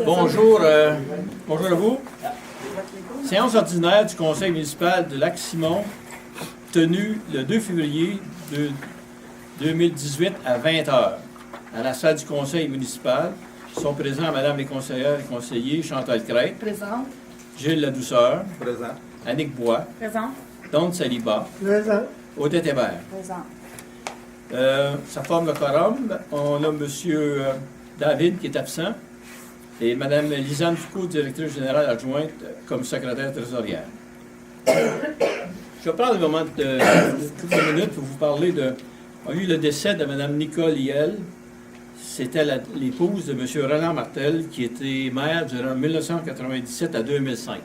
Bonjour, bonjour à vous. Séance ordinaire du Conseil municipal de Lac-Simon, tenue le 2 février 2018 à 20h à la salle du Conseil municipal. Sont présents Madame les conseillères et conseillers Chantal Crête. Présente. Gilles Ladouceur. Présent. Annick Bois. Présente. Don Saliba. Présent. Odette Hébert. Présente. Ça forme le quorum. On a M. David qui est absent et Mme Lisanne Foucault, directrice générale adjointe, comme secrétaire trésorière. Je vais prendre un moment de quelques minutes pour vous parler de... On a eu le décès de Mme Nicole Liel. C'était l'épouse de M. Roland Martel, qui était maire durant 1997 à 2005.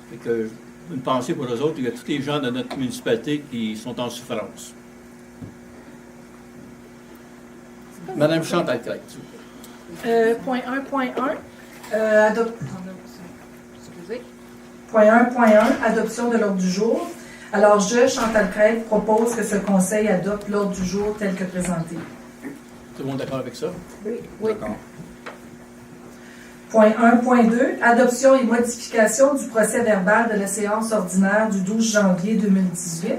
Fait que, une pensée pour eux autres, il y a tous les gens de notre municipalité qui sont en souffrance. Madame Chantal Crête. Point 1.1. Point 1.1, adoption de l'ordre du jour. Alors, Chantal Crête, propose que ce conseil adopte l'ordre du jour tel que présenté. Tout le monde d'accord avec ça? Oui. D'accord. Point 1.2, adoption et modification du procès verbal de la séance ordinaire du 12 janvier 2018.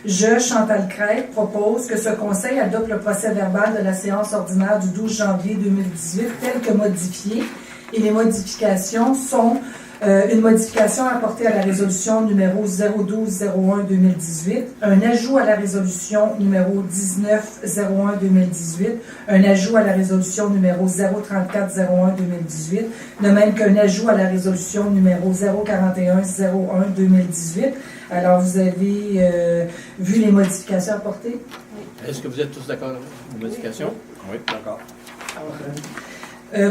Chantal Crête, propose que ce conseil adopte le procès verbal de la séance ordinaire du 12 janvier 2018 tel que modifié. Et les modifications sont une modification apportée à la résolution numéro 012-01-2018, un ajout à la résolution numéro 19-01-2018, un ajout à la résolution numéro 034-01-2018, de même qu'un ajout à la résolution numéro 041-01-2018. Alors, vous avez vu les modifications apportées? Est-ce que vous êtes tous d'accord avec les modifications? Oui, d'accord.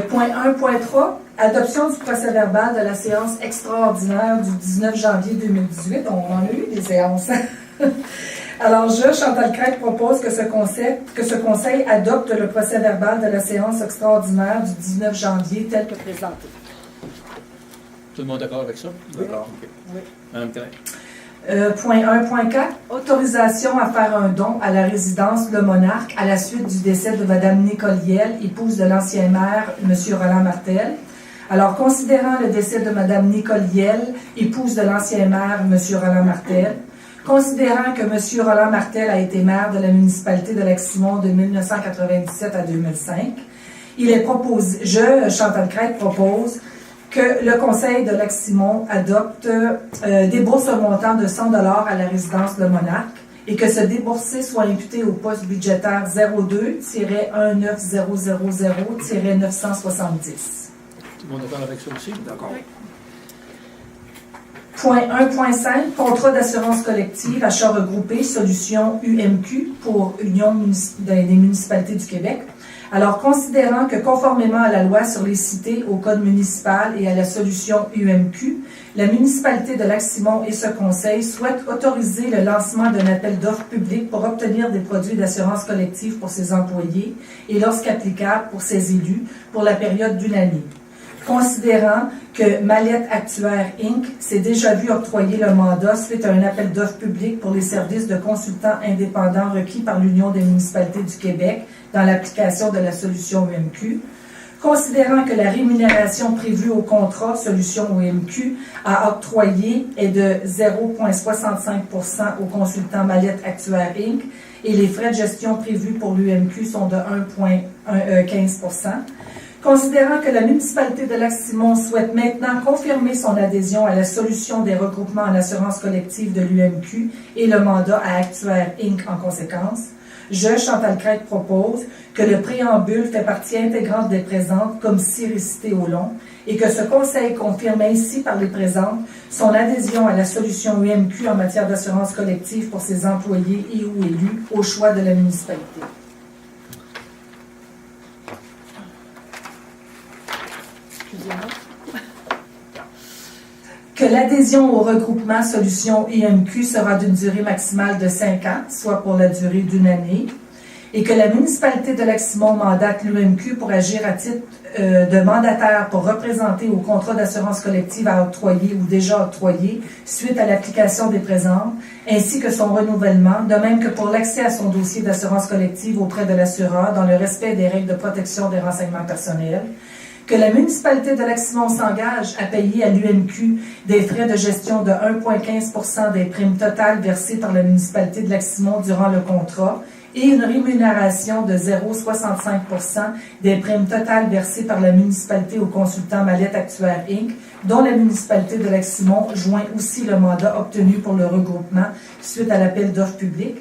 Point 1.3, adoption du procès verbal de la séance extraordinaire du 19 janvier 2018. On en a eu des séances. Alors, Chantal Crête, propose que ce conseil adopte le procès verbal de la séance extraordinaire du 19 janvier tel que présenté. Tout le monde d'accord avec ça? D'accord. Oui. Madame Crête. Point 1.4, autorisation à faire un don à la résidence Le Monarque à la suite du décès de Mme Nicole Liel, épouse de l'ancien maire, M. Roland Martel. Alors, considérant le décès de Mme Nicole Liel, épouse de l'ancien maire, M. Roland Martel, considérant que M. Roland Martel a été maire de la municipalité de Lac-Simon de 1997 à 2005, il est proposé, Chantal Crête, propose que le conseil de Lac-Simon adopte débourse un montant de 100 $ à la résidence Le Monarque et que ce déboursé soit imputé au poste budgétaire 02-19000-970. Tout le monde d'accord avec ça aussi? D'accord. Point 1.5, contrat d'assurance collective, achat regroupé, solution UMQ pour Union des municipalités du Québec. Alors, considérant que conformément à la loi sur les cités, au code municipal et à la solution UMQ, la municipalité de Lac-Simon et ce conseil souhaitent autoriser le lancement d'un appel d'offres public pour obtenir des produits d'assurance collective pour ses employés et, lorsqu'applicable, pour ses élus, pour la période d'une année. Considérant que Mallette Actuaire Inc. s'est déjà vu octroyer le mandat suite à un appel d'offres public pour les services de consultants indépendants requis par l'Union des municipalités du Québec dans l'application de la solution UMQ, considérant que la rémunération prévue au contrat solution UMQ à octroyer est de 0,65% au consultant Mallette Actuaire Inc. et les frais de gestion prévus pour l'UMQ sont de 1,15%. Considérant que la municipalité de Lac-Simon souhaite maintenant confirmer son adhésion à la solution des regroupements en assurance collective de l'UMQ et le mandat à Actuaire Inc. en conséquence, Chantal Crête, propose que le préambule fait partie intégrante des présentes comme si récité au long et que ce conseil confirme ainsi par les présentes son adhésion à la solution UMQ en matière d'assurance collective pour ses employés et ou élus au choix de la municipalité. Que l'adhésion au regroupement solution UMQ sera d'une durée maximale de 5 ans, soit pour la durée d'une année, et que la municipalité de Lac-Simon mandate l'UMQ pour agir à titre de mandataire pour représenter au contrat d'assurance collective à octroyer ou déjà octroyé suite à l'application des présentes, ainsi que son renouvellement, de même que pour l'accès à son dossier d'assurance collective auprès de l'assureur dans le respect des règles de protection des renseignements personnels, que la municipalité de Lac-Simon s'engage à payer à l'UMQ des frais de gestion de 1,15 % des primes totales versées par la municipalité de Lac-Simon durant le contrat et une rémunération de 0,65 % des primes totales versées par la municipalité au consultant Mallette Actuaire Inc., dont la municipalité de Lac-Simon joint aussi le mandat obtenu pour le regroupement suite à l'appel d'offres public.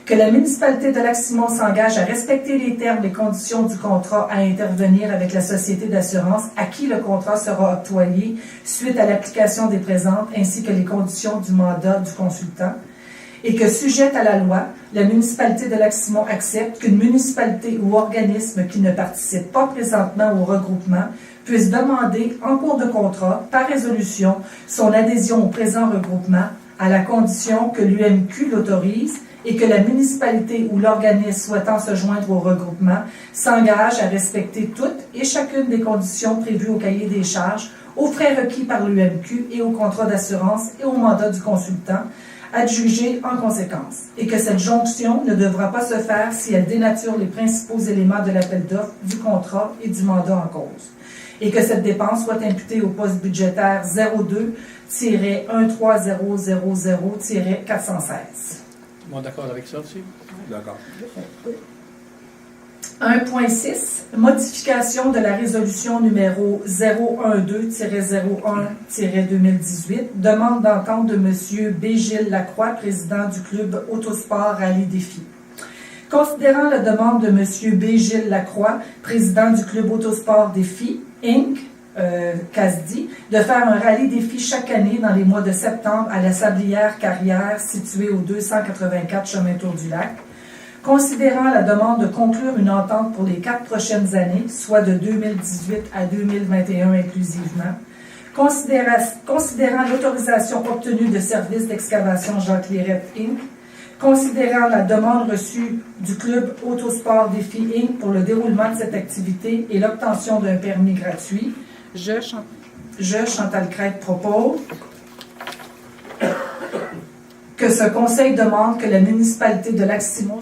Que la municipalité de Lac-Simon s'engage à respecter les termes et conditions du contrat à intervenir avec la société d'assurance à qui le contrat sera octroyé suite à l'application des présentes ainsi que les conditions du mandat du consultant. Et que, sujette à la loi, la municipalité de Lac-Simon accepte qu'une municipalité ou organisme qui ne participe pas présentement au regroupement puisse demander, en cours de contrat, par résolution, son adhésion au présent regroupement, à la condition que l'UMQ l'autorise et que la municipalité ou l'organisme souhaitant se joindre au regroupement s'engage à respecter toutes et chacune des conditions prévues au cahier des charges, aux frais requis par l'UMQ et au contrat d'assurance et au mandat du consultant, adjugé en conséquence, et que cette jonction ne devra pas se faire si elle dénature les principaux éléments de l'appel d'offres, du contrat et du mandat en cause, et que cette dépense soit imputée au poste budgétaire 02-13000-416. Bon, d'accord avec ça aussi? D'accord. 1.6. Modification de la résolution numéro 012-01-2018. Demande d'entente de M. B. Gilles Lacroix, président du club Autosport Rallye Défi. Considérant la demande de M. B. Gilles Lacroix, président du club Autosport Défi, Inc., CASDI, de faire un rallye défi chaque année dans les mois de septembre à la Sablière-Carrière située au 284 Chemin Tour du Lac. Considérant la demande de conclure une entente pour les 4 prochaines années, soit de 2018 à 2021 inclusivement. Considérant l'autorisation obtenue de services d'excavation Jacques Lirette Inc., considérant la demande reçue du club Autosport Défi Inc. pour le déroulement de cette activité et l'obtention d'un permis gratuit, je, Chantal Crête, propose que ce conseil demande que la municipalité de Lac-Simon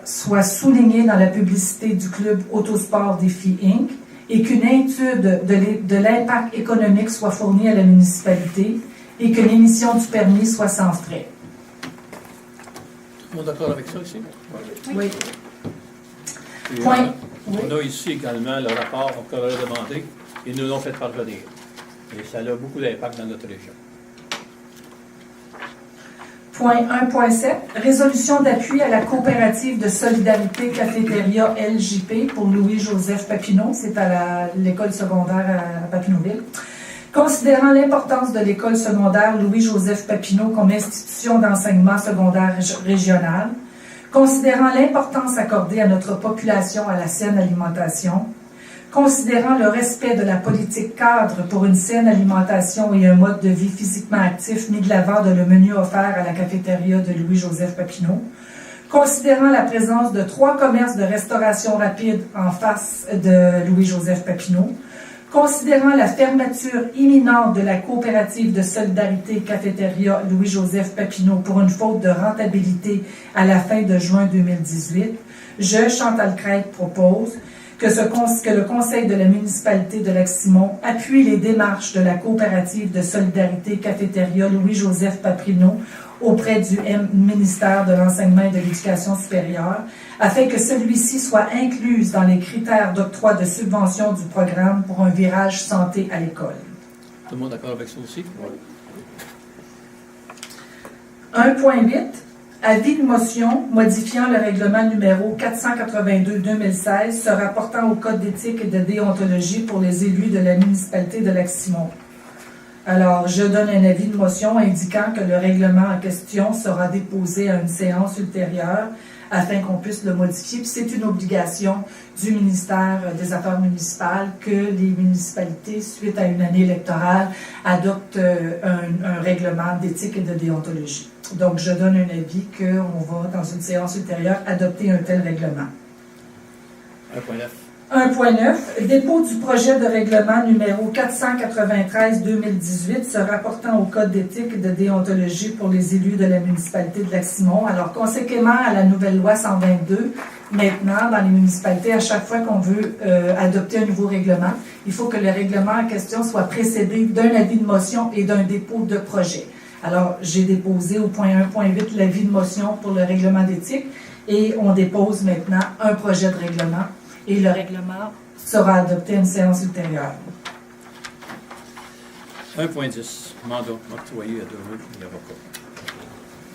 soit soulignée dans la publicité du club Autosport Défi Inc. et qu'une étude de l'impact économique soit fournie à la municipalité et que l'émission du permis soit sans frais. Tout le monde d'accord avec ça ici? Oui. Et, Point. On a ici également le rapport qu'on aurait demandé. Ils nous l'ont fait parvenir. Et ça a beaucoup d'impact dans notre région. Point 1.7. Résolution d'appui à la coopérative de solidarité cafétéria LJP pour Louis-Joseph Papineau. C'est à l'école secondaire à Papineauville. Considérant l'importance de l'école secondaire Louis-Joseph Papineau comme institution d'enseignement secondaire régional, considérant l'importance accordée à notre population à la saine alimentation, considérant le respect de la politique cadre pour une saine alimentation et un mode de vie physiquement actif mis de l'avant dans le menu offert à la cafétéria de Louis-Joseph Papineau, considérant la présence de 3 commerces de restauration rapide en face de Louis-Joseph Papineau, considérant la fermeture imminente de la coopérative de solidarité cafétéria Louis-Joseph Papineau pour une faute de rentabilité à la fin de juin 2018, je, Chantal Crête, propose que le Conseil de la municipalité de Lac-Simon appuie les démarches de la coopérative de solidarité cafétéria Louis-Joseph Papineau auprès du ministère de l'Enseignement et de l'Éducation supérieure, afin que celui-ci soit inclus dans les critères d'octroi de subvention du programme pour un virage santé à l'école. Tout le monde d'accord avec ça aussi? Oui. 1.8. Avis de motion modifiant le règlement numéro 482-2016 se rapportant au Code d'éthique et de déontologie pour les élus de la municipalité de Lac-Simon. Alors, je donne un avis de motion indiquant que le règlement en question sera déposé à une séance ultérieure afin qu'on puisse le modifier. Puis c'est une obligation du ministère des Affaires municipales que les municipalités, suite à une année électorale, adoptent un règlement d'éthique et de déontologie. Donc, je donne un avis qu'on va, dans une séance ultérieure, adopter un tel règlement. 1.9. 1.9. Dépôt du projet de règlement numéro 493-2018 se rapportant au Code d'éthique et de déontologie pour les élus de la municipalité de Lac-Simon. Alors, conséquemment à la nouvelle loi 122, maintenant, dans les municipalités, à chaque fois qu'on veut adopter un nouveau règlement, il faut que le règlement en question soit précédé d'un avis de motion et d'un dépôt de projet. Alors, j'ai déposé au point 1.8 l'avis de motion pour le règlement d'éthique et on dépose maintenant un projet de règlement et le règlement sera adopté à une séance ultérieure. 1.10. Mandat octroyé à deux avocats.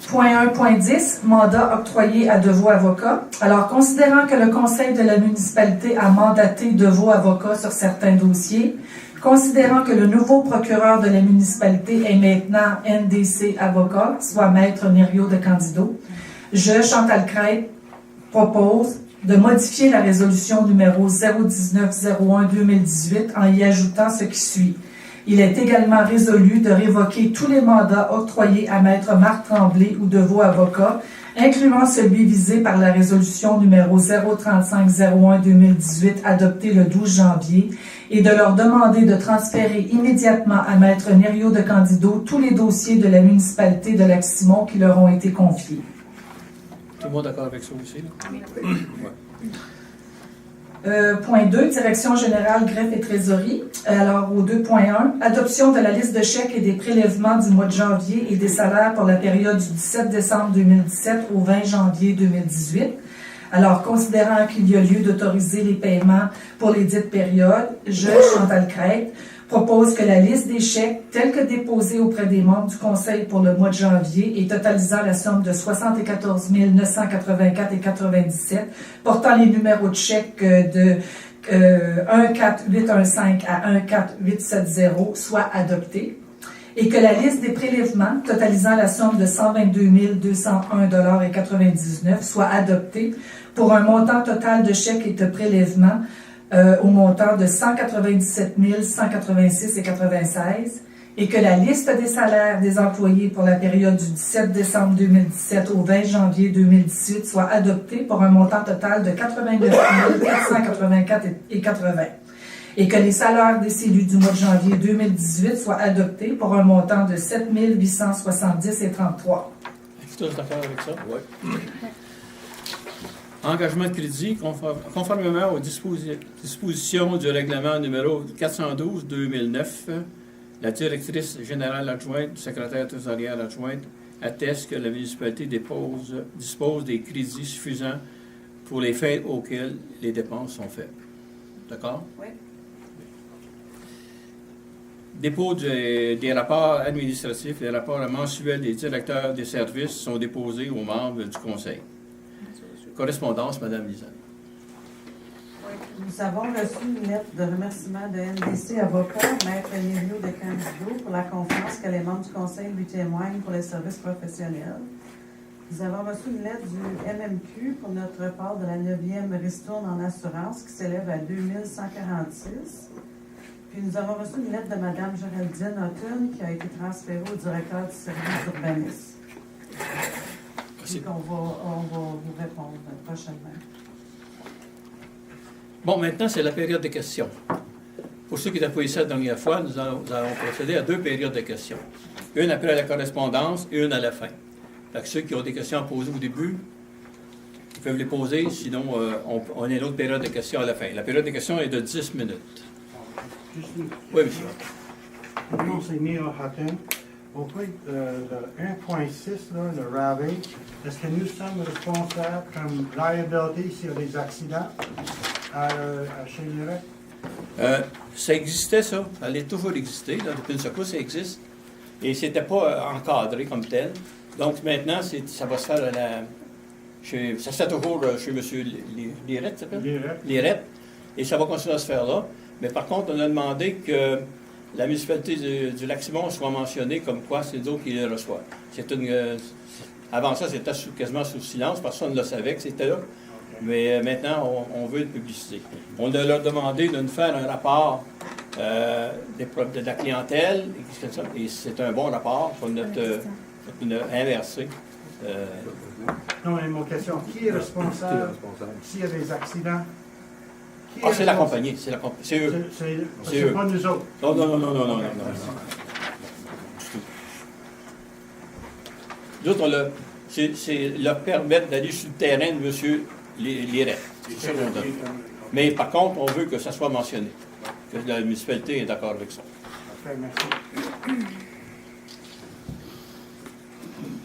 Point 1.10, mandat octroyé à Deveau Avocats. Alors, considérant que le conseil de la municipalité a mandaté Deveau Avocats sur certains dossiers, considérant que le nouveau procureur de la municipalité est maintenant NDC Avocat, soit Maître Nerio de Candido, je, Chantal Crête, propose de modifier la résolution numéro 019-01-2018 en y ajoutant ce qui suit. Il est également résolu de révoquer tous les mandats octroyés à Maître Marc Tremblay ou Deveau Avocat, incluant celui visé par la résolution numéro 035-01-2018 adoptée le 12 janvier, et de leur demander de transférer immédiatement à Maître Nerio de Candido tous les dossiers de la municipalité de Lac-Simon qui leur ont été confiés. Tout le monde d'accord avec ça aussi? Là? Ouais. Point 2, Direction générale, greffe et trésorerie. Alors, au 2.1, adoption de la liste de chèques et des prélèvements du mois de janvier et des salaires pour la période du 17 décembre 2017 au 20 janvier 2018. Alors, considérant qu'il y a lieu d'autoriser les paiements pour les dites périodes, je, Chantal Crête, propose que la liste des chèques tels que déposés auprès des membres du Conseil pour le mois de janvier et totalisant la somme de 74 984,97 portant les numéros de chèques de 14815 à 14870 soit adoptés et que la liste des prélèvements totalisant la somme de 122 201,99 soit adoptée pour un montant total de chèques et de prélèvements au montant de 197 186,96 et que la liste des salaires des employés pour la période du 17 décembre 2017 au 20 janvier 2018 soit adoptée pour un montant total de 89 484,80 et que les salaires des élus du mois de janvier 2018 soient adoptés pour un montant de 7 870,33. Êtes-vous tous d'accord avec ça? Oui. Engagement de crédit, conformément aux dispositions du règlement numéro 412-2009, la directrice générale adjointe, secrétaire trésorière adjointe, atteste que la municipalité dispose des crédits suffisants pour les fins auxquelles les dépenses sont faites. D'accord? Oui. Dépôt des rapports administratifs, les rapports mensuels des directeurs des services sont déposés aux membres du conseil. Correspondance, Mme Lisanne. Nous avons reçu une lettre de remerciement de NDC Avocat, Maître Nerio de Candido, pour la confiance que les membres du Conseil lui témoignent pour les services professionnels. Nous avons reçu une lettre du MMQ pour notre part de la 9e ristourne en assurance qui s'élève à 2146. Puis nous avons reçu une lettre de Mme Géraldine Houghton qui a été transférée au directeur du service d'urbanisme. On va vous répondre prochainement. Bon, maintenant, c'est la période de questions. Pour ceux qui n'étaient pas ici la dernière fois, nous allons procéder à 2 périodes de questions. Une après la correspondance et une à la fin. Fait que ceux qui ont des questions à poser au début, ils peuvent les poser, sinon on a une autre période de questions à la fin. La période de questions est de 10 minutes. Oui, monsieur. Mon nom, c'est Neil Hutton. Auprès de 1.6, le ravage, est-ce que nous sommes responsables comme liability s'il y a des accidents chez l'IREC? Ça existait, ça. Ça allait toujours exister. Là, depuis une secousse, ça existe. Et ce n'était pas encadré comme tel. Donc maintenant, ça va se faire ça se fait toujours chez M. Lirette, ça s'appelle? Lirette. Et ça va continuer à se faire là. Mais par contre, on a demandé que la municipalité du Lac-Simon soit mentionnée comme quoi c'est nous qui les reçoit. Avant ça, c'était quasiment sous silence. Personne ne le savait que c'était là. Mais maintenant, on veut une publicité. On a leur demandé de nous faire un rapport de la clientèle. Et c'est un bon rapport pour notre inversé. Non, mais mon question, qui est responsable s'il y a des accidents? Ah, c'est la compagnie, c'est eux. C'est eux. pas nous autres. Non. Nous autres, c'est leur permettre d'aller sur le terrain de M. Lirette. C'est ça qu'on donne. Mais par contre, on veut que ça soit mentionné, que la municipalité est d'accord avec ça. Parfait, merci.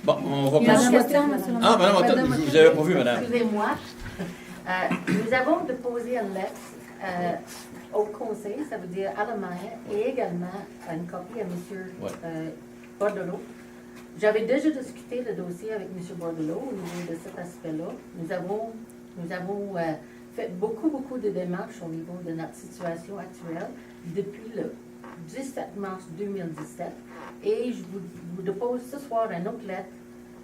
Bon, on va Il y a passer. une question, monsieur le Ah, madame, Madame, je vous avais pas vu, madame. Excusez-moi. Nous avons déposé une lettre au conseil, ça veut dire à la maire, et également une copie à monsieur Ouais. Bordelot. J'avais déjà discuté le dossier avec monsieur Bordelot au niveau de cet aspect-là. Nous avons fait beaucoup de démarches au niveau de notre situation actuelle depuis le 17 mars 2017. Et je vous dépose ce soir une autre lettre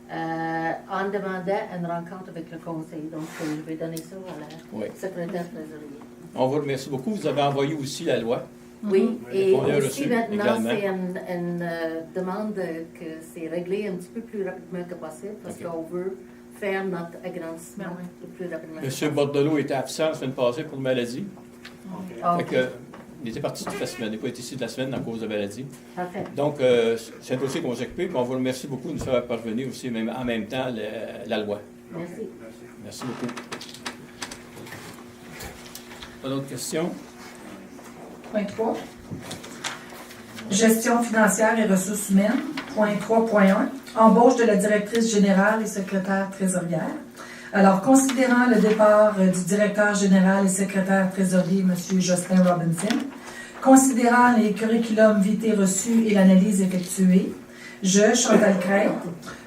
en demandant une rencontre avec le conseil. Donc, je vais donner ça à la Oui. secrétaire trésorier. On vous remercie beaucoup. Vous avez envoyé aussi la loi. Oui, et On l'a aussi reçu maintenant, également. c'est une demande que c'est réglé un petit peu plus rapidement que possible parce Ok. qu'on veut faire notre agrandissement Ben oui. le plus rapidement. M. Bordelot était absent la semaine passée pour maladie. Ah, Fait que, il était parti toute la semaine. Il n'a pas été ici de la semaine à cause de maladie. parfait. Donc, c'est un dossier qu'on va s'occuper. Puis on vous remercie beaucoup de nous faire parvenir aussi en même temps la loi. Merci. Merci beaucoup. Pas d'autres questions? Point 3. Gestion financière et ressources humaines. Point 3.1. Embauche de la directrice générale et secrétaire trésorière. Alors, considérant le départ du directeur général et secrétaire trésorier, M. Jocelyn Robinson, considérant les curriculums vitae reçus et l'analyse effectuée, je, Chantal Crête,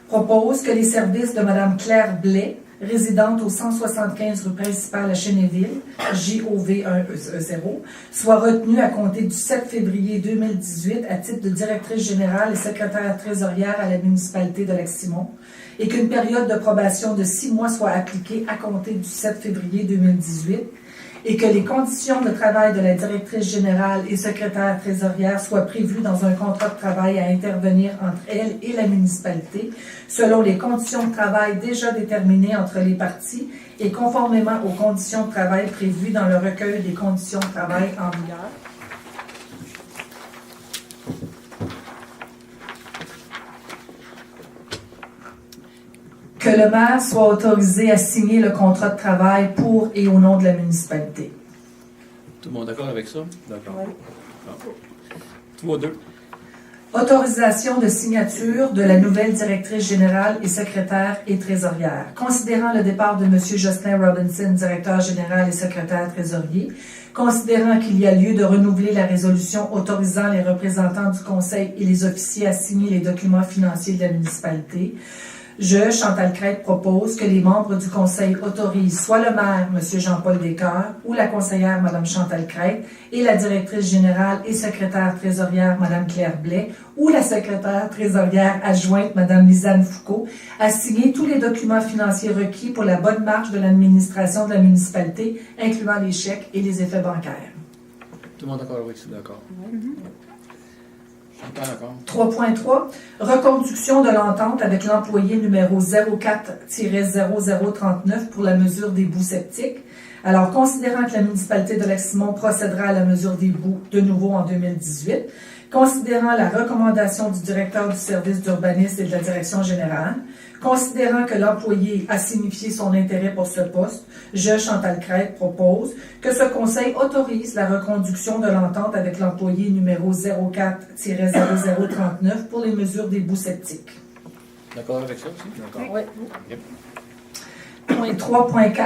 propose que les services de Mme Claire Blais, résidente au 175 rue principale à Chénéville, JOV1E0, soit retenue à compter du 7 février 2018 à titre de directrice générale et secrétaire trésorière à la municipalité de Lac-Simon, et qu'une période de probation de 6 mois soit appliquée à compter du 7 février 2018, et que les conditions de travail de la directrice générale et secrétaire trésorière soient prévues dans un contrat de travail à intervenir entre elle et la municipalité, selon les conditions de travail déjà déterminées entre les parties et conformément aux conditions de travail prévues dans le recueil des conditions de travail en vigueur. Que le maire soit autorisé à signer le contrat de travail pour et au nom de la municipalité. Tout le monde d'accord avec ça? D'accord. 3-2. Autorisation de signature de la nouvelle directrice générale et secrétaire et trésorière. Considérant le départ de M. Jocelyn Robinson, directeur général et secrétaire trésorier, considérant qu'il y a lieu de renouveler la résolution autorisant les représentants du conseil et les officiers à signer les documents financiers de la municipalité, je, Chantal Crête, propose que les membres du conseil autorisent soit le maire, M. Jean-Paul Descoeurs, ou la conseillère, Mme Chantal Crête, et la directrice générale et secrétaire trésorière, Mme Claire Blais, ou la secrétaire trésorière adjointe, Mme Lisanne Foucault, à signer tous les documents financiers requis pour la bonne marche de l'administration de la municipalité, incluant les chèques et les effets bancaires. Tout le monde d'accord avec ça? D'accord. Je suis pas d'accord. 3.3. Reconduction de l'entente avec l'employé numéro 04-0039 pour la mesure des boues septiques. Alors, considérant que la municipalité de Lac-Simon procédera à la mesure des boues de nouveau en 2018, considérant la recommandation du directeur du service d'urbanisme et de la direction générale, considérant que l'employé a signifié son intérêt pour ce poste, je, Chantal Crête, propose que ce conseil autorise la reconduction de l'entente avec l'employé numéro 04-0039 pour les mesures des boues septiques. D'accord avec ça aussi? D'accord. Oui. Point 3.4.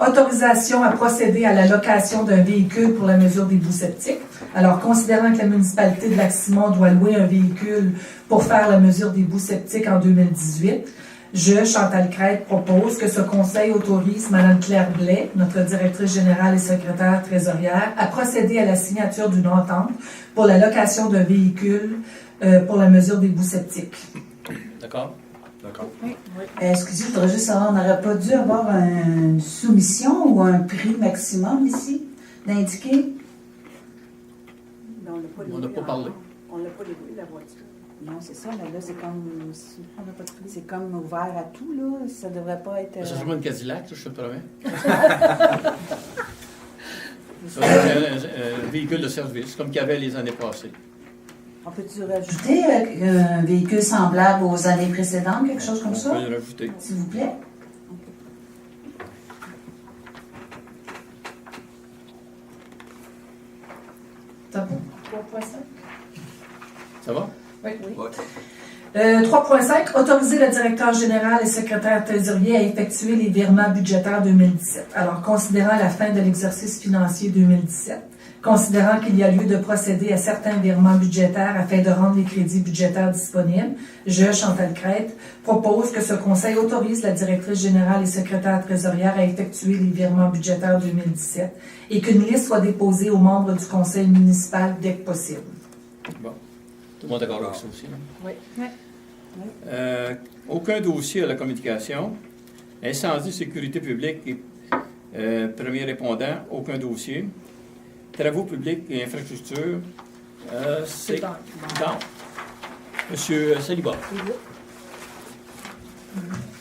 Autorisation à procéder à la location d'un véhicule pour la mesure des boues septiques. Alors, considérant que la municipalité de Lac-Simon doit louer un véhicule pour faire la mesure des boues septiques en 2018, je, Chantal Crête, propose que ce conseil autorise Mme Claire Blais, notre directrice générale et secrétaire trésorière, à procéder à la signature d'une entente pour la location d'un véhicule pour la mesure des boues septiques. D'accord? D'accord. Excusez, je voudrais juste savoir, on n'aurait pas dû avoir une soumission ou un prix maximum ici, d'indiquer? On n'a pas parlé. On l'a pas dévoilé, la voiture. Non, c'est ça, mais là, c'est comme, On n'a pas de prix. c'est comme ouvert à tout, là. Ça devrait pas être... Ça sera une Cadillac, là, je te promets. Ça, c'est un véhicule de service, comme qu'il y avait les années passées. On peut-tu rajouter un véhicule semblable aux années précédentes, quelque chose comme On ça, peut le rajouter. s'il vous plaît? T'as bon? 3.5. Ça va? Oui. Oui. 3.5, autoriser le directeur général et secrétaire trésorier à effectuer les virements budgétaires 2017. Alors, considérant la fin de l'exercice financier 2017, considérant qu'il y a lieu de procéder à certains virements budgétaires afin de rendre les crédits budgétaires disponibles, je, Chantal Crête, propose que ce conseil autorise la directrice générale et secrétaire trésorière à effectuer les virements budgétaires 2017 et qu'une liste soit déposée aux membres du conseil municipal dès que possible. Bon. Tout le monde est d'accord avec ça aussi, là? Oui. Aucun dossier à la communication. Incendie, sécurité publique et premier répondant, aucun dossier. Travaux publics et infrastructures, c'est dans. Monsieur Saliba.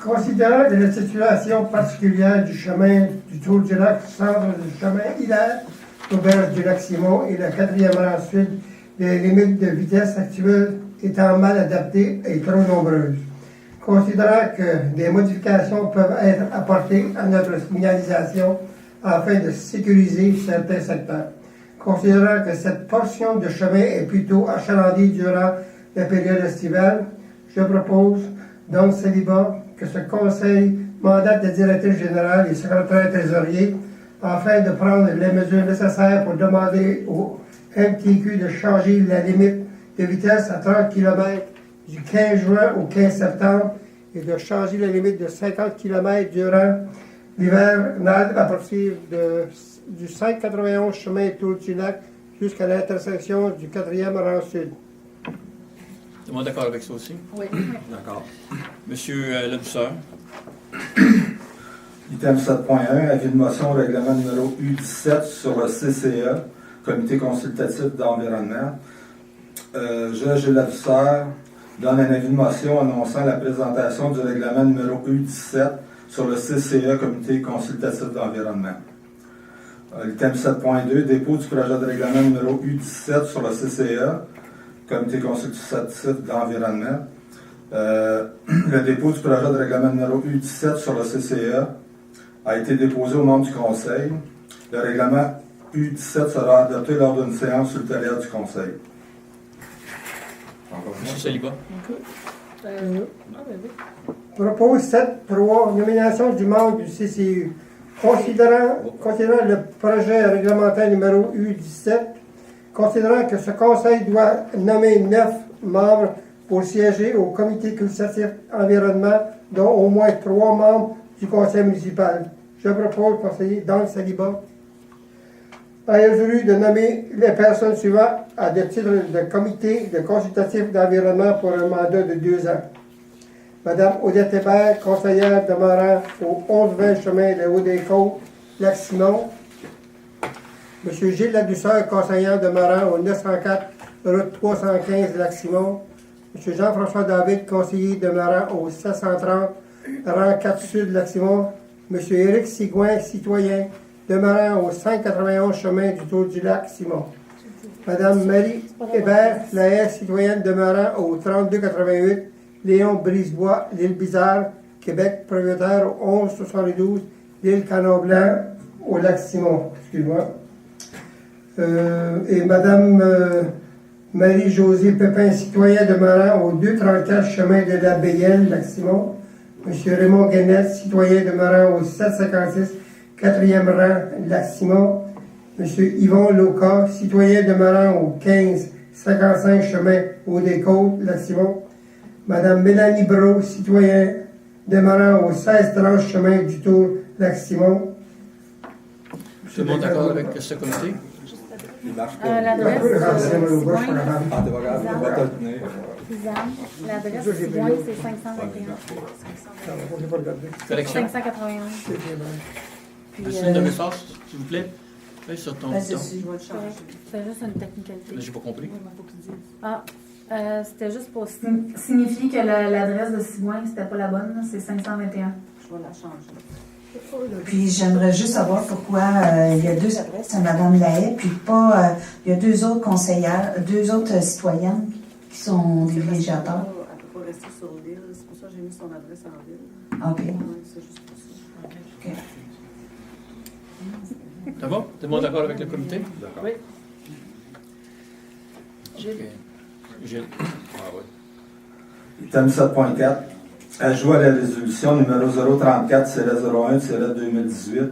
Considérant que la situation particulière du chemin du Tour du Lac, centre du chemin Hilaire, auberge du lac Simon et la 4e rang sud, les limites de vitesse actuelles étant mal adaptées et trop nombreuses. Considérant que des modifications peuvent être apportées à notre signalisation afin de sécuriser certains secteurs. Considérant que cette portion de chemin est plutôt achalandée durant la période estivale, je propose donc Saliba que ce conseil mandate le directeur général et secrétaire trésorier afin de prendre les mesures nécessaires pour demander au MTQ de changer la limite de vitesse à 30 km du 15 juin au 15 septembre et de changer la limite de 50 km durant l'hiver à partir du 591 chemin Tour du Lac jusqu'à l'intersection du 4e rang sud. Tout le monde est d'accord avec ça aussi? Oui. D'accord. Monsieur Ledouceur. Item 7.1, avis de motion au règlement numéro U17 sur le CCE, Comité consultatif d'environnement. Gilles Ledouceur donne un avis de motion annonçant la présentation du règlement numéro U17 sur le CCE, Comité consultatif d'environnement. Item 7.2, dépôt du projet de règlement numéro U17 sur le CCE, Comité consultatif d'environnement. Le dépôt du projet de règlement numéro U17 sur le CCE a été déposé aux membres du Conseil. Le règlement U17 sera adopté lors d'une séance ultérieure du Conseil. Monsieur Saliba. Propose 7.3, nomination du membre du CCU. Considérant le projet réglementaire numéro U17, considérant que ce conseil doit nommer 9 membres pour siéger au comité consultatif environnement, dont au moins 3 membres du conseil municipal. Je propose au conseiller Dan Saliba a résolu de nommer les personnes suivantes à des titres de comité de consultatif d'environnement pour un mandat de 2 ans. Madame Odette Hébert, conseillère demeurant au 11-20 chemin de Haut-des-Côtes, Lac-Simon. Monsieur Gilles Ledouceur, conseillère demeurant au 904 route 315 Lac-Simon. Monsieur Jean-François David, conseiller demeurant au 730 rang 4 sud Lac-Simon. Monsieur Éric Sigouin, citoyen demeurant au 591 chemin du Tour du Lac Simon. Madame Marie Hébert, la citoyenne demeurant au 3288 Léon Brisebois, l'île Bizarre, Québec, propriétaire au 1172 l'île Canon-Blanc, au lac Simon. Excuse-moi. Et Madame Marie-Josée Pépin, citoyen demeurant au 234 chemin de la Béguelle, lac Simon. Monsieur Raymond Guénette, citoyen demeurant au 756 4e rang, lac Simon. Monsieur Yvon Loca, citoyen demeurant au 1555 chemin Haut-des-Côtes, lac Simon. Madame Mélanie Brault, citoyen demeurant au 1630 chemin du Tour, lac Simon. Tout le monde d'accord avec ce comité? Il marche pas. L'adresse Ah, t'es pas grave, on va te le tenir. L'adresse Sigouin, c'est 521. Correction. 591. Puis, Monsieur de Message, s'il vous plaît. Fais sur ton Ben, bouton. c'est sûr. c'est juste une technicalité. J'ai pas compris. Ah, c'était juste pour Signifie que l'adresse de Sigouin, c'était pas la bonne, là, c'est 521. Je vais la changer. Puis j'aimerais juste savoir pourquoi il y a 2 adresses à Mme Lahaye, puis pas, il y a 2 autres conseillères, 2 autres citoyennes qui sont des villégiateurs. Elle ne peut pas rester sur l'île, c'est pour ça que j'ai mis son adresse en ville. OK. Ouais, c'est juste pour ça. OK. Ça va? Tout le monde d'accord avec le comité? D'accord. Oui. OK. Gilles. Item 7.4. Ajout à la résolution numéro 034-01-2018.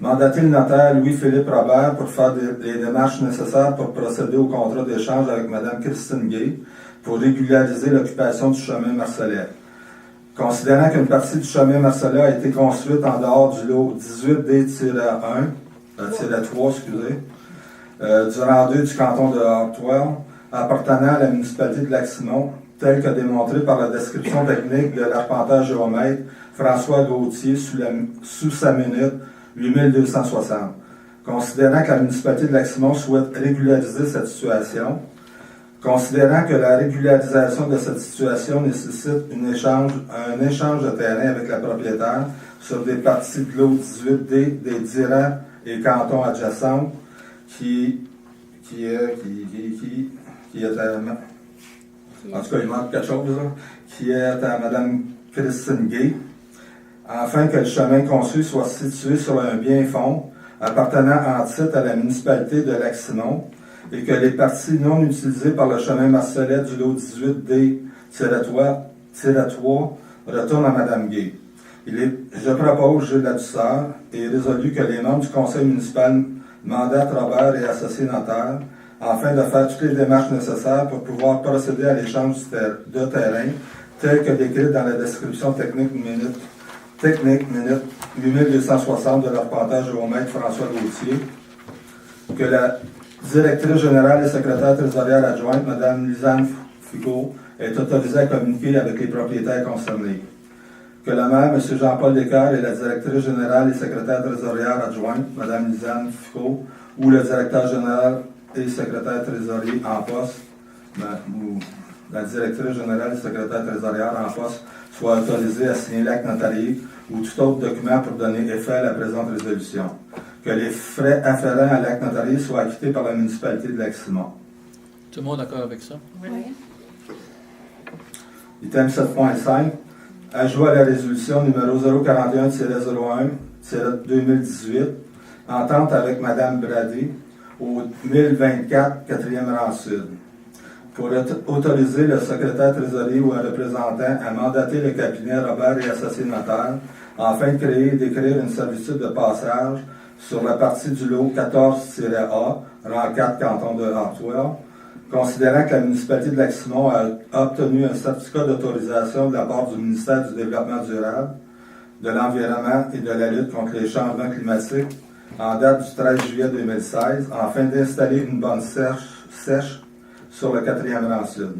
Mandater le notaire Louis-Philippe Robert pour faire les démarches nécessaires pour procéder au contrat d'échange avec Mme Christine Gay pour régulariser l'occupation du chemin Marcellet. Considérant qu'une partie du chemin Marcellet a été construite en dehors du lot 18D-3, du rang 2 du canton de Hartwell, appartenant à la municipalité de Lac-Simon, tel que démontré par la description technique de l'arpenteur géomètre François Gauthier sous sa minute 8260. Considérant que la municipalité de Lac-Simon souhaite régulariser cette situation, considérant que la régularisation de cette situation nécessite un échange de terrain avec la propriétaire sur des parties de l'eau 18D des 10 rangs et cantons adjacents qui est à... En tout cas, il manque quelque chose, là, qui est à Mme Christine Gay, afin que le chemin conçu soit situé sur un bien fond appartenant en titre à la municipalité de Lac-Simon et que les parties non utilisées par le chemin Marcellet du lot 18D-3 retournent à Mme Gay. Je propose, Gilles Ladouceur, et résolu que les membres du conseil municipal mandatent Robert et associés notaires afin de faire toutes les démarches nécessaires pour pouvoir procéder à l'échange de terrain tel que décrit dans la description technique minute 8260 de l'arpenteur géomètre François Gauthier, que la directrice générale et secrétaire trésorière adjointe, Mme Lisanne Foucault, est autorisée à communiquer avec les propriétaires concernés, que le maire, M. Jean-Paul Descartes, et la directrice générale et secrétaire trésorière adjointe, Mme Lisanne Foucault, ou le directeur général et secrétaire trésorier en poste, ou la directrice générale et secrétaire trésorière en poste, soit autorisée à signer l'acte notarié ou tout autre document pour donner effet à la présente résolution. Que les frais afférents à l'acte notarié soient acquittés par la municipalité de Lac-Simon. Tout le monde d'accord avec ça? Oui. Item 7.5. Ajout à la résolution numéro 041-01-2018. Entente avec Mme Brady au 1024 4e rang sud. Pour autoriser le secrétaire trésorier ou un représentant à mandater le cabinet Robert et associés notaires afin de créer et d'écrire une servitude de passage sur la partie du lot 14-A, rang 4, canton de Hartwell, considérant que la municipalité de Lac-Simon a obtenu un certificat d'autorisation de la part du ministère du Développement durable, de l'Environnement et de la lutte contre les changements climatiques en date du 13 juillet 2016, afin d'installer une borne sèche sur le 4e rang sud.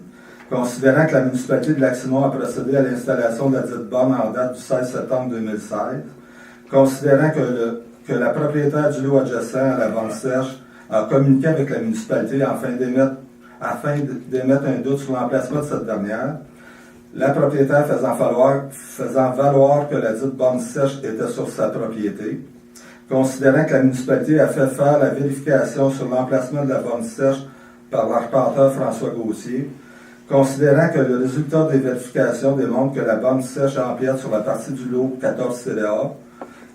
Considérant que la municipalité de Lac-Simon a procédé à l'installation de la dite borne en date du 16 septembre 2016, considérant que la propriétaire du lot adjacent à la borne sèche a communiqué avec la municipalité afin d'émettre un doute sur l'emplacement de cette dernière, la propriétaire faisant valoir que la dite borne sèche était sur sa propriété, considérant que la municipalité a fait faire la vérification sur l'emplacement de la borne sèche par l'arpenteur François Gauthier, considérant que le résultat des vérifications démontre que la borne sèche empiète sur la partie du lot 14-A,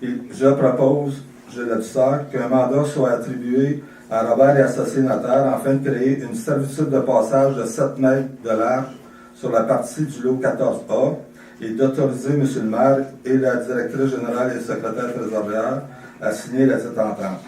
je propose, Gilles Ladouceur, qu'un mandat soit attribué à Robert et associés notaires afin de créer une servitude de passage de 7 mètres de large sur la partie du lot 14A et d'autoriser M. le maire et la directrice générale et secrétaire trésorière à signer la dite entente.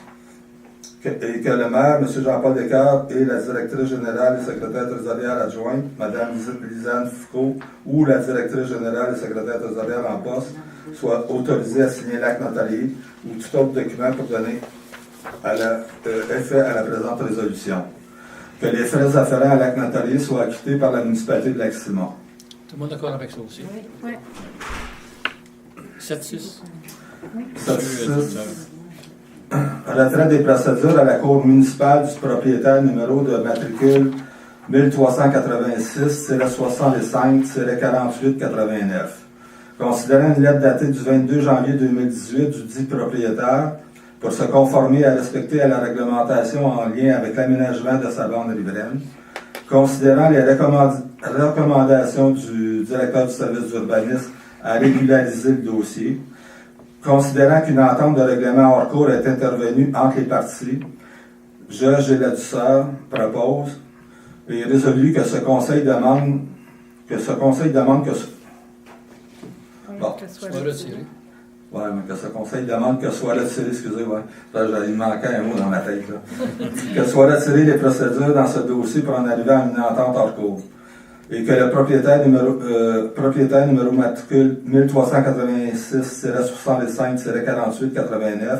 Et que le maire, M. Jean-Paul Descartes, et la directrice générale et secrétaire trésorière adjointe, Mme Lisanne Foucault, ou la directrice générale et secrétaire trésorière en poste, soient autorisés à signer l'acte notarié ou tout autre document pour donner effet à la présente résolution. Que les frais afférents à l'acte notarié soient acquittés par la municipalité de Lac-Simon. Tout le monde d'accord avec ça aussi? Oui. 7-6. 7-6. Retrait des procédures à la cour municipale du propriétaire numéro de matricule 1386-65-4889. considérant une lettre datée du 22 janvier 2018 du dit propriétaire pour se conformer et respecter à la réglementation en lien avec l'aménagement de sa bande riveraine, considérant les recommandations du directeur du service d'urbanisme à régulariser le dossier, considérant qu'une entente de règlement hors cours est intervenue entre les parties, je, Gilles Ladouceur, propose et résolu que ce conseil demande que bon. Que soit Soit retiré. Ouais, mais que ce conseil demande que soit retiré, excusez, ouais. Là, il manquait un mot dans ma tête, là. Que soit retiré les procédures dans ce dossier pour en arriver à une entente hors cours. Et que le propriétaire numéro matricule 1386-65-48-89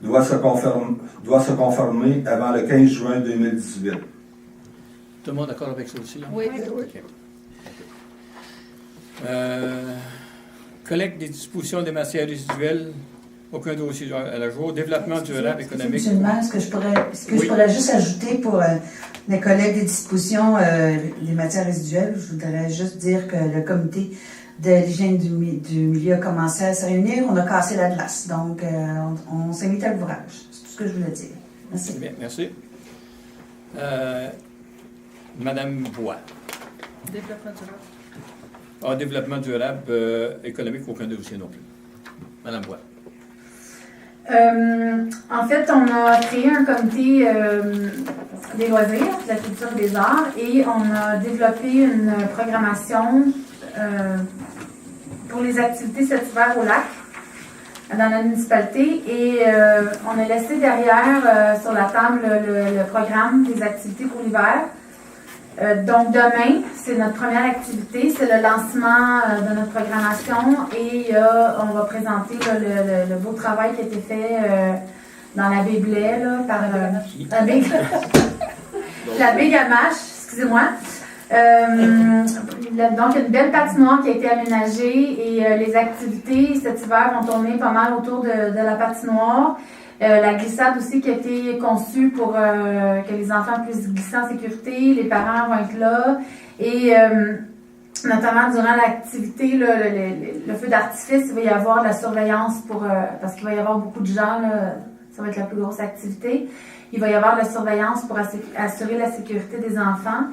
doit se conformer avant le 15 juin 2018. Tout le monde d'accord avec ça aussi? Là? Oui. OK. Collecte des dispositions des matières résiduelles, aucun dossier à la jour. Développement durable économique. Monsieur le maire, est-ce que je pourrais juste ajouter pour les collègues des dispositions des matières résiduelles, je voudrais juste dire que le comité de l'hygiène du milieu a commencé à se réunir. On a cassé la glace, donc on s'est mis à l'ouvrage. C'est tout ce que je voulais dire. Merci. Bien, merci. Madame Bois. Développement durable. Développement durable économique, aucun dossier non plus. Madame Bois. En fait, on a créé un comité des loisirs, de la culture et des arts, et on a développé une programmation pour les activités cet hiver au lac, dans la municipalité, et on a laissé derrière sur la table le programme des activités pour l'hiver. Donc demain, c'est notre première activité, c'est le lancement de notre programmation et on va présenter le beau travail qui a été fait dans la baie Blais là, par la baie Gamache, excusez-moi. Donc une belle patinoire qui a été aménagée et les activités cet hiver vont tourner pas mal autour de la patinoire. La glissade aussi qui a été conçue pour que les enfants puissent glisser en sécurité, les parents vont être là et notamment durant l'activité, le feu d'artifice, il va y avoir de la surveillance parce qu'il va y avoir beaucoup de gens, là, ça va être la plus grosse activité. Il va y avoir de la surveillance pour assurer la sécurité des enfants.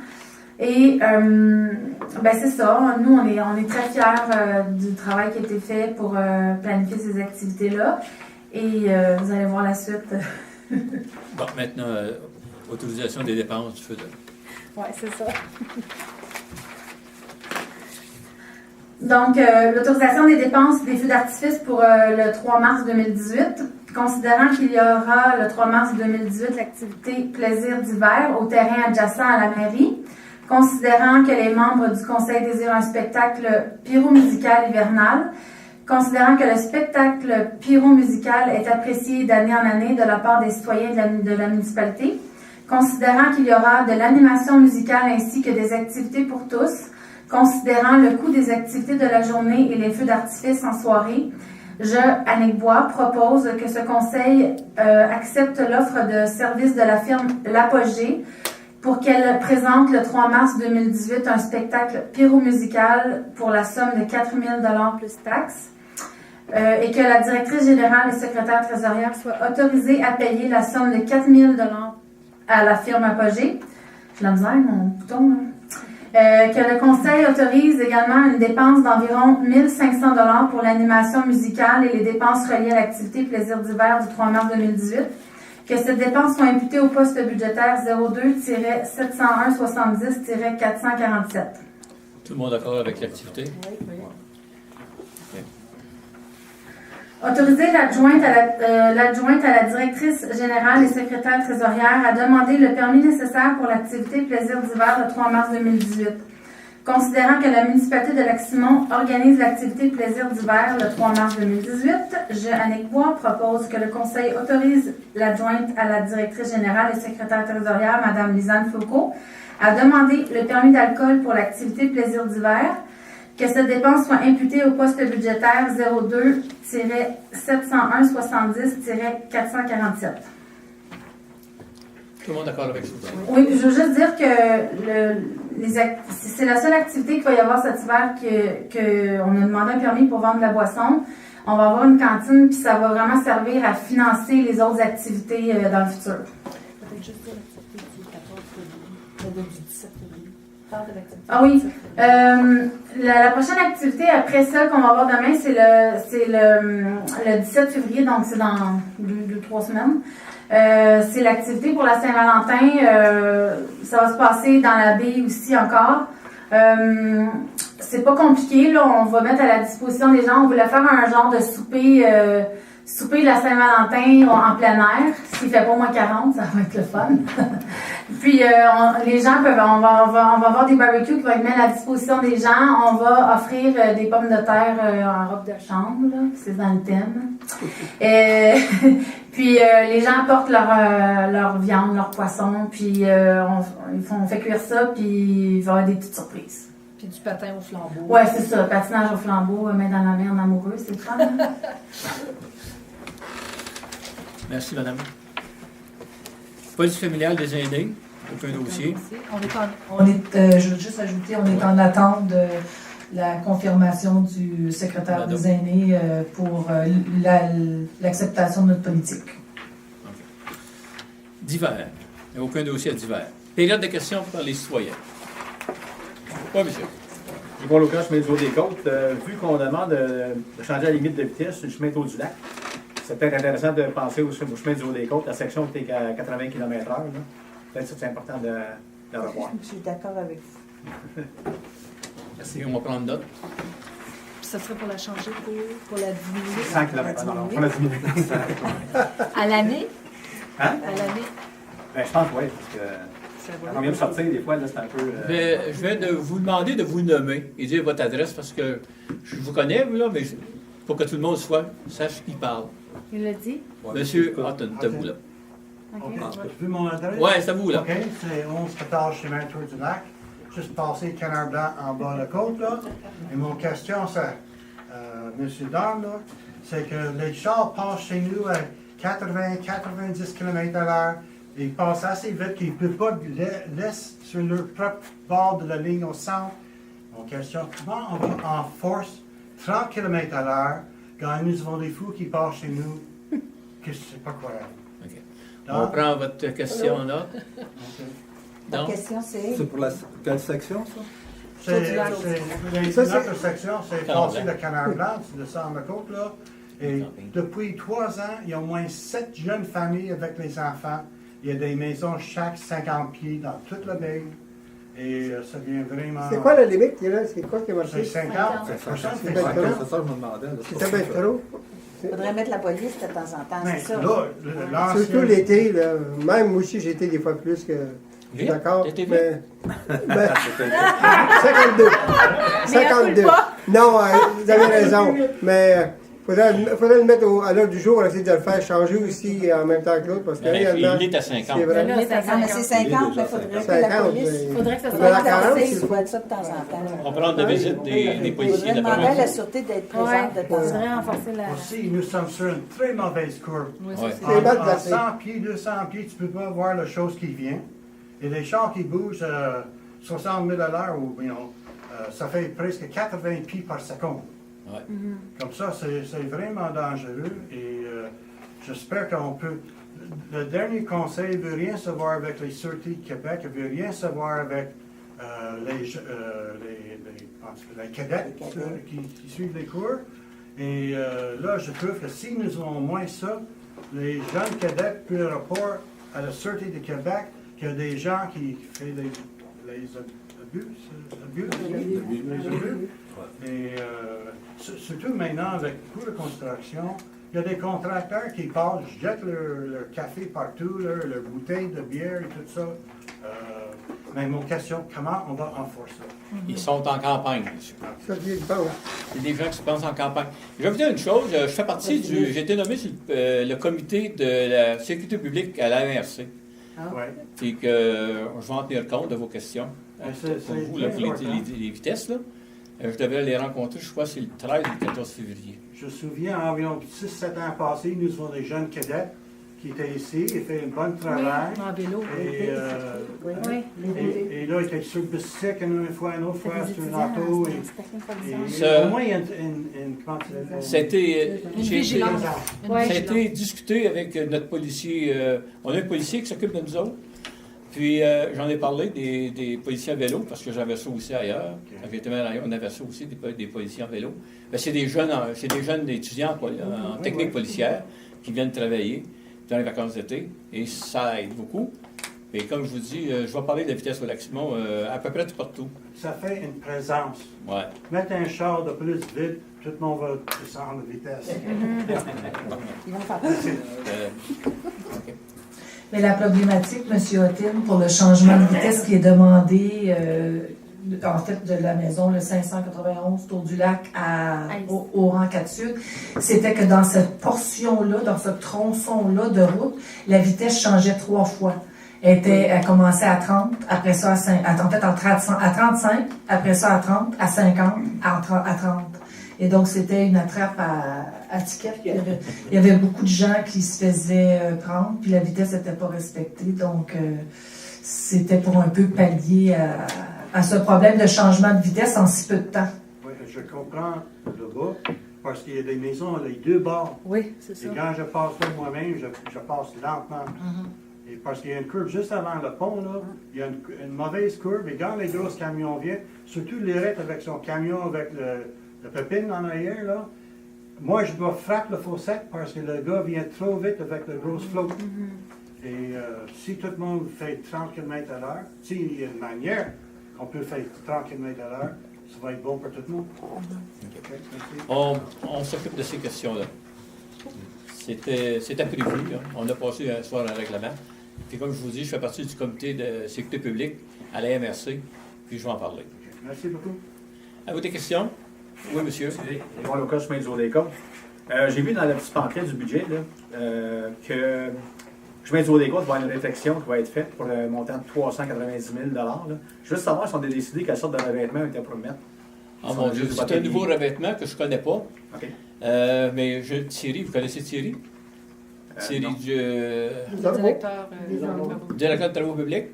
Et c'est ça, nous on est très fiers du travail qui a été fait pour planifier ces activités-là. Et vous allez voir la suite. Bon, maintenant, autorisation des dépenses du feu de... Oui, c'est ça. Donc, l'autorisation des dépenses des feux d'artifice pour le 3 mars 2018. Considérant qu'il y aura le 3 mars 2018 l'activité Plaisir d'hiver au terrain adjacent à la mairie. Considérant que les membres du conseil désirent un spectacle pyromusical hivernal. Considérant que le spectacle pyromusical est apprécié d'année en année de la part des citoyens de la municipalité, considérant qu'il y aura de l'animation musicale ainsi que des activités pour tous, considérant le coût des activités de la journée et les feux d'artifice en soirée, je, Annick Bois, propose que ce conseil accepte l'offre de service de la firme L'Apogée pour qu'elle présente le 3 mars 2018 un spectacle pyromusical pour la somme de 4 000 $ plus taxes. Et que la directrice générale et secrétaire trésorière soient autorisées à payer la somme de 4 000 $ à la firme Apogée. J'ai la misère, mon bouton. Que le conseil autorise également une dépense d'environ 1 500 $ pour l'animation musicale et les dépenses reliées à l'activité Plaisir d'hiver du 3 mars 2018. Que cette dépense soit imputée au poste budgétaire 02-701-70-447. Tout le monde d'accord avec l'activité? Oui. Autoriser l'adjointe à la directrice générale et secrétaire trésorière à demander le permis nécessaire pour l'activité Plaisir d'hiver le 3 mars 2018. Considérant que la municipalité de Lac-Simon organise l'activité Plaisir d'hiver le 3 mars 2018, je, Annick Bois, propose que le conseil autorise l'adjointe à la directrice générale et secrétaire trésorière, Mme Lisanne Foucault, à demander le permis d'alcool pour l'activité Plaisir d'hiver, que cette dépense soit imputée au poste budgétaire 02-701-70-447. OK. Tout le monde d'accord avec ça? Oui, je veux juste dire que c'est la seule activité qu'il va y avoir cet hiver qu'on a demandé un permis pour vendre de la boisson. On va avoir une cantine, puis ça va vraiment servir à financer les autres activités dans le futur. Peut-être juste dire l'activité du 14 février, du 17 février. Parle de l'activité. Ah oui. La prochaine activité après celle qu'on va avoir demain, c'est le 17 février, donc c'est dans 2-3 semaines. C'est l'activité pour la Saint-Valentin. Ça va se passer dans la baie aussi encore. C'est pas compliqué, là. On va mettre à la disposition des gens. On voulait faire un genre de souper de la Saint-Valentin en plein air. S'il fait pas moins 40, ça va être le fun. Puis les gens peuvent, on va avoir des barbecues qui vont être mis à la disposition des gens. On va offrir des pommes de terre en robe de chambre, là. C'est dans le thème. Puis les gens apportent leur viande, leur poisson, puis on fait cuire ça, puis il va y avoir des petites surprises. Puis du patin au flambeau. Ouais, c'est ça, patinage au flambeau, main dans la main en amoureux, c'est le fun. Merci, madame. Police familiale des aînés, aucun dossier. Je veux juste ajouter, on est en attente de la confirmation du secrétaire des aînés pour l'acceptation de notre politique. Okay. Divers. Il n'y a aucun dossier à divers. Période de questions par les citoyens. Oui, monsieur. Yvon Lucas, chemin du Haut-des-Côtes. Vu qu'on demande de changer la limite de vitesse sur le chemin du Haut-du-Lac, c'est peut-être intéressant de penser au chemin du Haut-des-Côtes, la section qui est à 80 km/h. Peut-être que c'est important de revoir. Je suis d'accord avec vous. Merci, on va prendre note. Puis ça serait pour la changer pour la diminuer. 100 km/h, on la diminuer. À l'année? Hein? À l'année? Ben, je pense, oui, parce que quand on vient de sortir, des fois, là, c'est un peu... Je vais vous demander de vous nommer et dire votre adresse parce que je vous connais, vous, là, mais pour que tout le monde sache qui parle. Il l'a dit? Monsieur Houghton, c'est à vous, là. Vu mon adresse? Oui, c'est à vous, là. OK, c'est 11-14 chez Tour du Lac. Juste passer Canard Blanc en bas de la côte, là. Et mon question, c'est, M. Don, là, c'est que les chars passent chez nous à 80-90 km/h. Ils passent assez vite qu'ils ne peuvent pas laisser sur leur propre bord de la ligne au centre. Mon question, comment on va en force 30 km/h quand nous avons des fous qui passent chez nous que c'est pas croyable? Okay. On prend votre question en note. La question, c'est... C'est pour quelle section, ça? C'est notre section, c'est passer le Canard Blanc, c'est descendre la côte, là. Et depuis 3 ans, il y a au moins 7 jeunes familles avec les enfants. Il y a des maisons chaque 50 pieds dans toute la baie. Et ça devient vraiment... C'est quoi la limite qui est là? C'est quoi qui est marqué? C'est 50. C'est ça, je me demandais. C'est bien trop. Il faudrait mettre la police de temps en temps, c'est ça. Surtout l'été, là. Même moi aussi, j'ai été des fois plus que... D'accord, mais... 52. Non, vous avez raison. Mais faudrait le mettre à l'heure du jour, on essaie de le faire changer aussi en même temps que l'autre. Parce que réellement, il est à 50. C'est vrai. Mais c'est 50, mais il faudrait que la police... Il faudrait que ça soit soit renforcé, ça de temps en temps. On prend de visite des policiers Il de la faudrait demander à la province. sûreté d'être présente de temps en temps. renforcer la... Aussi, nous sommes sur une très mauvaise courbe. Oui, Ouais. ça, C'est mal En placé. 100 pieds, 200 pieds, tu ne peux pas voir la chose qui vient. Et les chars qui bougent 60 000 à l'heure, ça fait presque 80 pieds par seconde. Ouais. Comme ça, c'est vraiment dangereux et j'espère qu'on peut... Le dernier conseil ne veut rien savoir avec les sûretés de Québec, il ne veut rien savoir avec les cadets qui suivent les cours. Et là, je trouve que si nous avons moins ça, les jeunes cadets peuvent rapport à la Sûreté de Québec qu'il y a des gens qui font les abus. Et surtout maintenant, avec beaucoup de construction, il y a des contracteurs qui passent, jettent leur café partout, leur bouteille de bière et tout ça. Mais mon question, comment on va enforcer ça? Ils sont en campagne, monsieur. Ça dit bon. Il y a des gens qui se pensent en campagne. Je vais vous dire une chose, je fais partie j'ai été nommé sur le comité de la sécurité publique à l'ARC. Ouais. Et que je vais en tenir compte de vos questions. Pour vous, là, pour les vitesses, là. Je devrais les rencontrer, je crois, c'est le 13 ou le 14 février. Je me souviens, environ 6-7 ans passés, nous avons des jeunes cadets qui était ici, il fait un bon travail. En vélo. Et, Oui. et là, il était sur le bicycle une fois, une autre fois sur une auto. Et Ça- au moins, il y a une comment tu dis, Ça a été, Une j'ai- vigilance. ça a été discuté avec notre policier. On a un policier qui s'occupe de nous autres. Puis j'en ai parlé des policiers à vélo, parce que j'avais ça aussi ailleurs. Quand j'étais maire ailleurs, on avait ça aussi, des policiers en vélo. Ben, c'est des jeunes étudiants en technique policière qui viennent travailler dans les vacances d'été. Et ça aide beaucoup. Et comme je vous dis, je vais parler de la vitesse au Lac-Simon à peu près tout partout. ça fait une présence. Ouais. Mettre un char de plus vite, tout le monde va descendre de vitesse. Ils vont faire OK. Mais la problématique, M. Otten, pour le changement de vitesse qui est demandé, en fait, de la maison, le 591 Tour du Lac au rang 4 Sud, c'était que dans cette portion-là, dans ce tronçon-là de route, la vitesse changeait 3 fois. Elle commençait à 30, après ça à 35, après ça à 30, à 50, à 30. Et donc, c'était une attrape à ticket. Il y avait beaucoup de gens qui se faisaient prendre, puis la vitesse n'était pas respectée. Donc, c'était pour un peu pallier à ce problème de changement de vitesse en si peu de temps. Oui, je comprends le bas, parce qu'il y a des maisons à les deux bords. Oui, c'est ça. Et quand je passe là moi-même, je passe lentement. Et parce qu'il y a une courbe juste avant le pont, là, il y a une mauvaise courbe, et quand les gros camions viennent, surtout l'érette avec son camion avec le pépine en arrière, là, moi je dois frapper le faux sec parce que le gars vient trop vite avec le gros flotte. Et si tout le monde fait 30 km à l'heure, s'il y a une manière qu'on peut faire 30 km à l'heure, ça va être bon pour tout le monde. Ok, merci. On s'occupe de ces questions-là. C'était prévu. Là. On a passé un soir un règlement. Puis comme je vous dis, je fais partie du comité de sécurité publique à la MRC, puis je vais en parler. Merci beaucoup. Avez-vous des questions? Oui, monsieur. Yvon Locas, chemin du Haut-des-Côtes. J'ai vu dans la petite pancarte du budget là, que chemin du Haut-des-Côtes va y avoir une réflexion qui va être faite pour le montant de 390 000 là. Je veux juste savoir si on a décidé quelle sorte de revêtement était pour mettre. Ah mon Dieu, c'est un nouveau revêtement que je ne connais pas. OK. Mais Thierry, vous connaissez Thierry? Thierry non. Directeur directeur de travaux publics.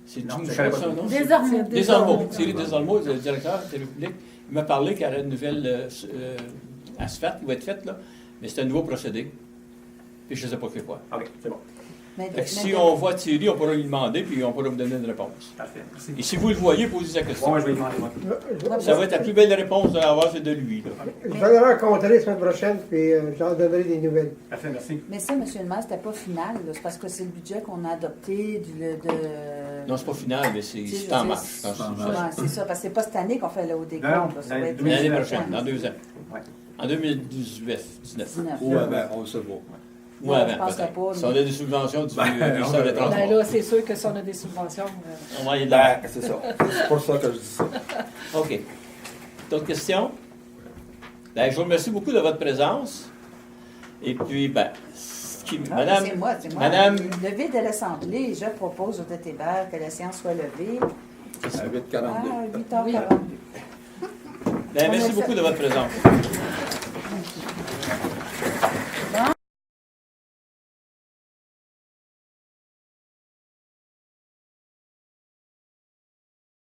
C'est Non, une je connais chose, pas. ça, non? Desormeaux. Desormeaux. Thierry Desormeaux, le directeur de travaux publics. Il m'a parlé qu'il y aurait une nouvelle asphalte qui va être faite, là. Mais c'est un nouveau procédé. Puis je ne sais pas quoi. OK, c'est bon. Fait que si on voit Thierry, on pourra lui demander, puis on pourra vous donner une réponse. Parfait. Merci. Et si vous le voyez, posez la question. Bon, je vais lui demander, moi. Ça va être la plus belle réponse de l'avoir, c'est de lui. Là. Je vais le rencontrer la semaine prochaine, puis j'en donnerai des nouvelles. Parfait, merci. Mais ça, M. le maire, c'était pas final. là. C'est parce que c'est le budget qu'on a adopté Non, c'est pas final, mais c'est en marche. Ouais, c'est ça, parce que c'est pas cette année qu'on fait le haut des comptes. Non, là. Ça va être L'année 2019, prochaine, dans 2 ans. Ouais. En 2019. 19. Ou avant, on le sait pas. Ou Non, avant, je penserais peut-être. pas, Si on a des subventions du ministère des Ben Transports. là, c'est sûr que si on a des subventions. On va y aller de l'avant. C'est ça. C'est pour ça que je dis ça. OK. D'autres questions? Ben, je vous remercie beaucoup de votre présence. Et puis, madame, C'est moi. Madame, Levé de l'Assemblée, je propose au Tétébert que la séance soit levée À 8h42. à 8h42. ben, merci beaucoup de votre présence.